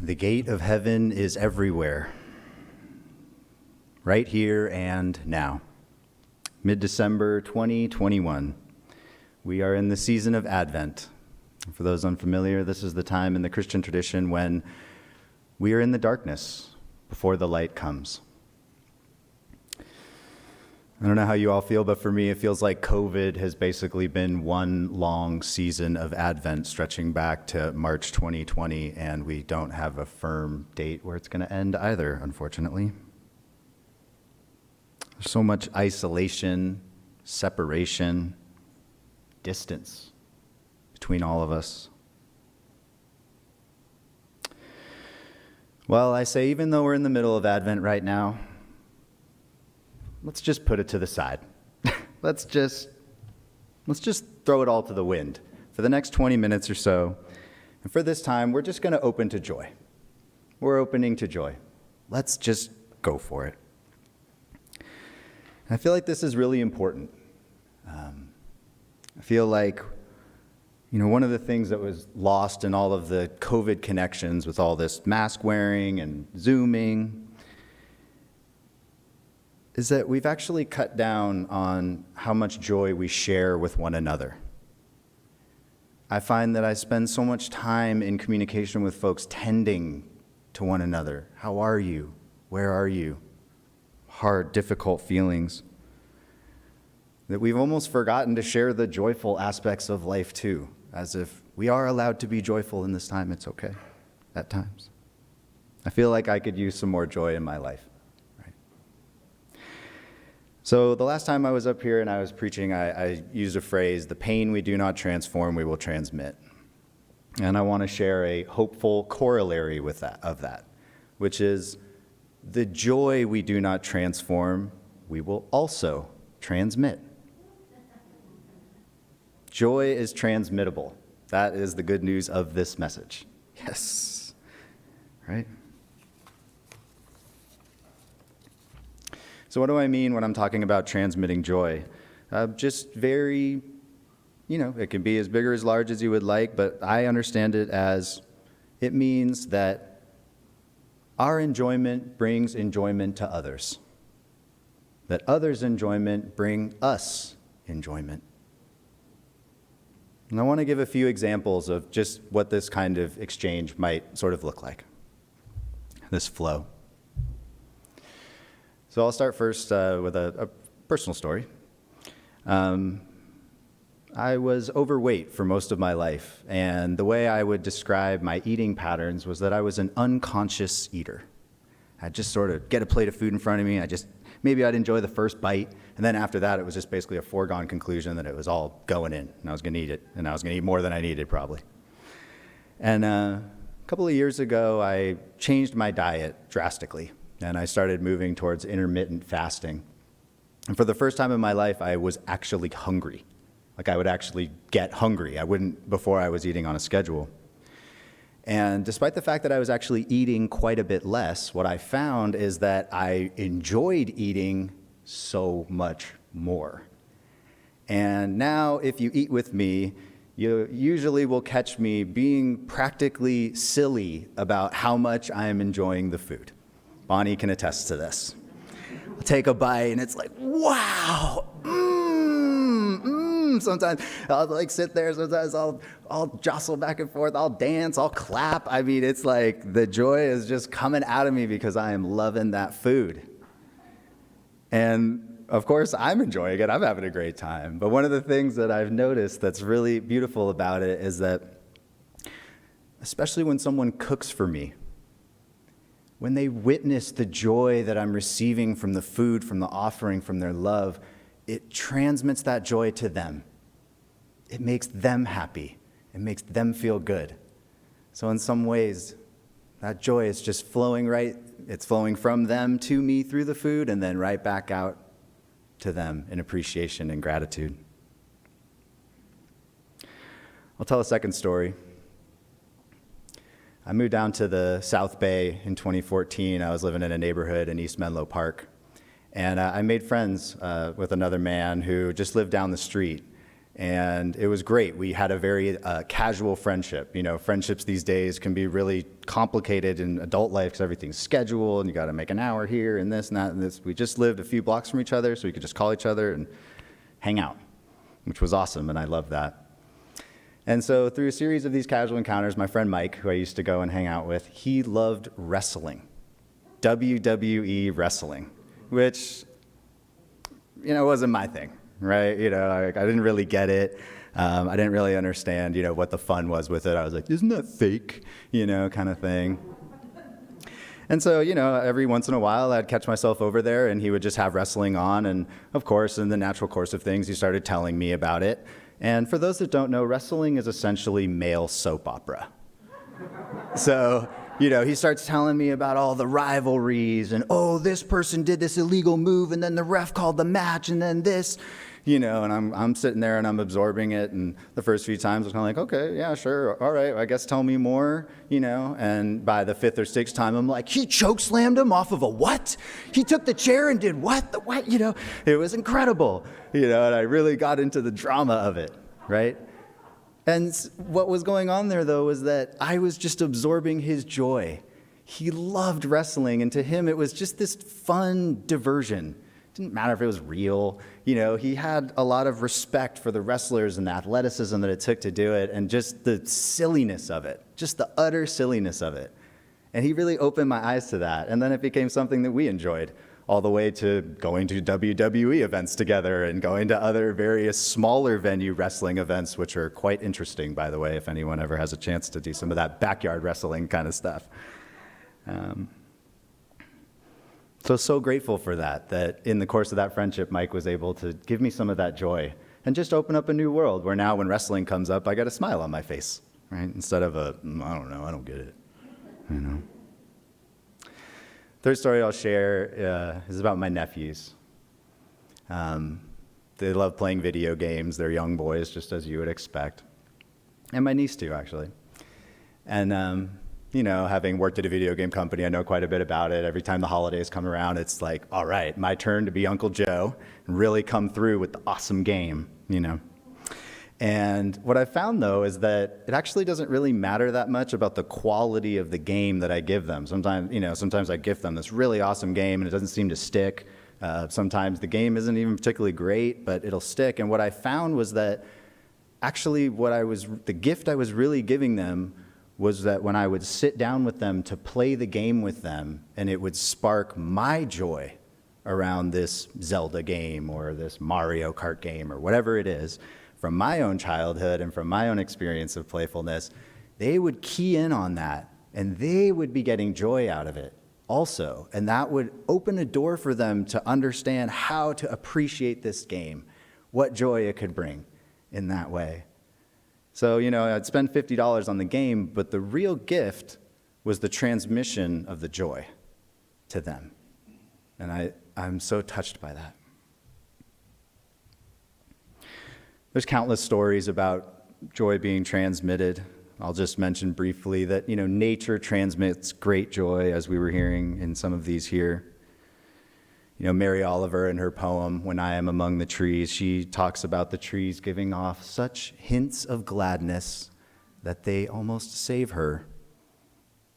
The gate of heaven is everywhere, right here and now. Mid-December 2021. We are in the season of Advent. For those unfamiliar, this is the time in the Christian tradition when we are in the darkness before the light comes. I don't know how you all feel, but for me, it feels like COVID has basically been one long season of Advent stretching back to March 2020, and we don't have a firm date where it's going to end either, unfortunately. There's so much isolation, separation, distance between all of us. Well, I say, even though we're in the middle of Advent right now, let's just put it to the side. Let's just throw it all to the wind for the next 20 minutes or so. And for this time, we're just going to open to joy. We're opening to joy. Let's just go for it. And I feel like this is really important. I feel like, one of the things that was lost in all of the COVID connections with all this mask wearing and Zooming is that we've actually cut down on how much joy we share with one another. I find that I spend so much time in communication with folks tending to one another. How are you? Where are you? Hard, difficult feelings. That we've almost forgotten to share the joyful aspects of life too, as if we are allowed to be joyful in this time. It's okay at times. I feel like I could use some more joy in my life. So the last time I was up here and I was preaching, I used a phrase, the pain we do not transform, we will transmit. And I want to share a hopeful corollary of that, which is the joy we do not transform, we will also transmit. Joy is transmittable. That is the good news of this message. Yes, right? So what do I mean when I'm talking about transmitting joy? Just very, it can be as big or as large as you would like, but I understand it as it means that our enjoyment brings enjoyment to others. That others' enjoyment bring us enjoyment. And I want to give a few examples of just what this kind of exchange might sort of look like, this flow. So I'll start first with a personal story. I was overweight for most of my life, and the way I would describe my eating patterns was that I was an unconscious eater. I'd just sort of get a plate of food in front of me, maybe I'd enjoy the first bite, and then after that it was just basically a foregone conclusion that it was all going in, and I was going to eat it, and I was going to eat more than I needed probably. And a couple of years ago, I changed my diet drastically. And I started moving towards intermittent fasting. And for the first time in my life, I was actually hungry. Like I would actually get hungry. I wouldn't before I was eating on a schedule. And despite the fact that I was actually eating quite a bit less, what I found is that I enjoyed eating so much more. And now if you eat with me, you usually will catch me being practically silly about how much I am enjoying the food. Bonnie can attest to this. I'll take a bite and it's like, wow, Sometimes I'll sit there, sometimes I'll jostle back and forth, I'll dance, I'll clap. I mean, it's like the joy is just coming out of me because I am loving that food. And of course, I'm enjoying it, I'm having a great time. But one of the things that I've noticed that's really beautiful about it is that, especially when someone cooks for me, when they witness the joy that I'm receiving from the food, from the offering, from their love, it transmits that joy to them. It makes them happy. It makes them feel good. So in some ways, that joy is just flowing it's flowing from them to me through the food and then right back out to them in appreciation and gratitude. I'll tell a second story. I moved down to the South Bay in 2014. I was living in a neighborhood in East Menlo Park. And I made friends with another man who just lived down the street. And it was great. We had a very casual friendship. You know, friendships these days can be really complicated in adult life because everything's scheduled and you got to make an hour here and this and that and this. We just lived a few blocks from each other, so we could just call each other and hang out, which was awesome, and I loved that. And so through a series of these casual encounters, my friend Mike, who I used to go and hang out with, he loved wrestling, WWE wrestling, which, you know, wasn't my thing. Right? You know, I didn't really get it. I didn't really understand, you know, what the fun was with it. I was like, isn't that fake? You know, kind of thing. And so, you know, every once in a while I'd catch myself over there and he would just have wrestling on. And of course, in the natural course of things, he started telling me about it. And for those that don't know, wrestling is essentially male soap opera. So, you know, he starts telling me about all the rivalries and, oh, this person did this illegal move and then the ref called the match and then this, you know, and I'm sitting there and I'm absorbing it. And the first few times I was kind of like, okay, yeah, sure. All right, I guess tell me more, you know. And by the fifth or sixth time, I'm like, he choke slammed him off of a what? He took the chair and did what? The what? You know, it was incredible, you know, and I really got into the drama of it, right? And what was going on there, though, was that I was just absorbing his joy. He loved wrestling, and to him, it was just this fun diversion. It didn't matter if it was real. You know, he had a lot of respect for the wrestlers and the athleticism that it took to do it, and just the silliness of it, just the utter silliness of it. And he really opened my eyes to that, and then it became something that we enjoyed, all the way to going to WWE events together and going to other various smaller venue wrestling events, which are quite interesting, by the way, if anyone ever has a chance to do some of that backyard wrestling kind of stuff. So grateful for that in the course of that friendship, Mike was able to give me some of that joy and just open up a new world where now when wrestling comes up, I got a smile on my face, right? Instead of I don't know, I don't get it, you know? Third story I'll share is about my nephews. They love playing video games. They're young boys, just as you would expect. And my niece too, actually. And, you know, having worked at a video game company, I know quite a bit about it. Every time the holidays come around, it's like, all right, my turn to be Uncle Joe and really come through with the awesome game, you know. And what I found, though, is that it actually doesn't really matter that much about the quality of the game that I give them. Sometimes I gift them this really awesome game and it doesn't seem to stick. Sometimes the game isn't even particularly great, but it'll stick. And what I found was that actually the gift I was really giving them was that when I would sit down with them to play the game with them, and it would spark my joy around this Zelda game or this Mario Kart game or whatever it is, from my own childhood and from my own experience of playfulness, they would key in on that, and they would be getting joy out of it also. And that would open a door for them to understand how to appreciate this game, what joy it could bring in that way. So, you know, I'd spend $50 on the game, but the real gift was the transmission of the joy to them. And I'm so touched by that. There's countless stories about joy being transmitted. I'll just mention briefly that, you know, nature transmits great joy, as we were hearing in some of these here. You know, Mary Oliver in her poem, When I Am Among the Trees, she talks about the trees giving off such hints of gladness that they almost save her,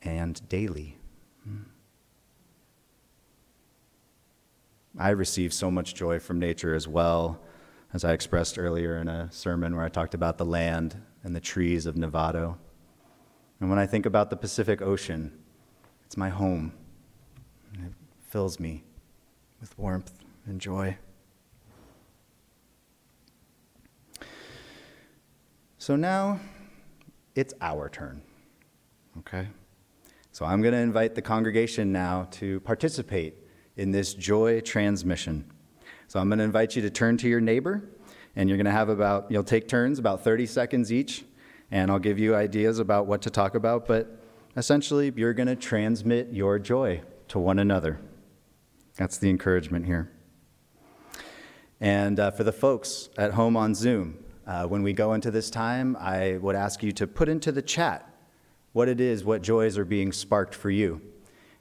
and daily. I receive so much joy from nature as well, as I expressed earlier in a sermon where I talked about the land and the trees of Novato. And when I think about the Pacific Ocean, it's my home. And it fills me with warmth and joy. So now it's our turn, okay? So I'm going to invite the congregation now to participate in this joy transmission. So I'm going to invite you to turn to your neighbor, and you're going to have you'll take turns, about 30 seconds each, and I'll give you ideas about what to talk about, but essentially you're going to transmit your joy to one another. That's the encouragement here. And for the folks at home on Zoom, when we go into this time, I would ask you to put into the chat what joys are being sparked for you.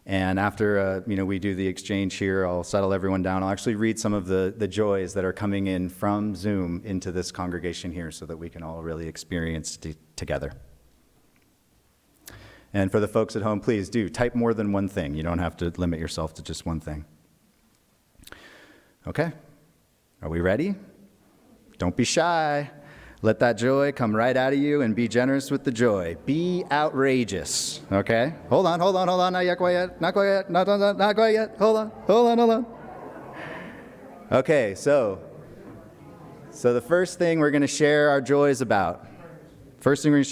And after we do the exchange here, I'll settle everyone down. I'll actually read some of the joys that are coming in from Zoom into this congregation here so that we can all really experience together. And for the folks at home, please do type more than one thing. You don't have to limit yourself to just one thing. Okay, are we ready? Don't be shy. Let that joy come right out of you and be generous with the joy. Be outrageous, okay? Hold on, not yet, quite yet, not quite yet, not quite yet. Hold on. Okay, so the first thing we're going to share our joys about. First thing we're going to share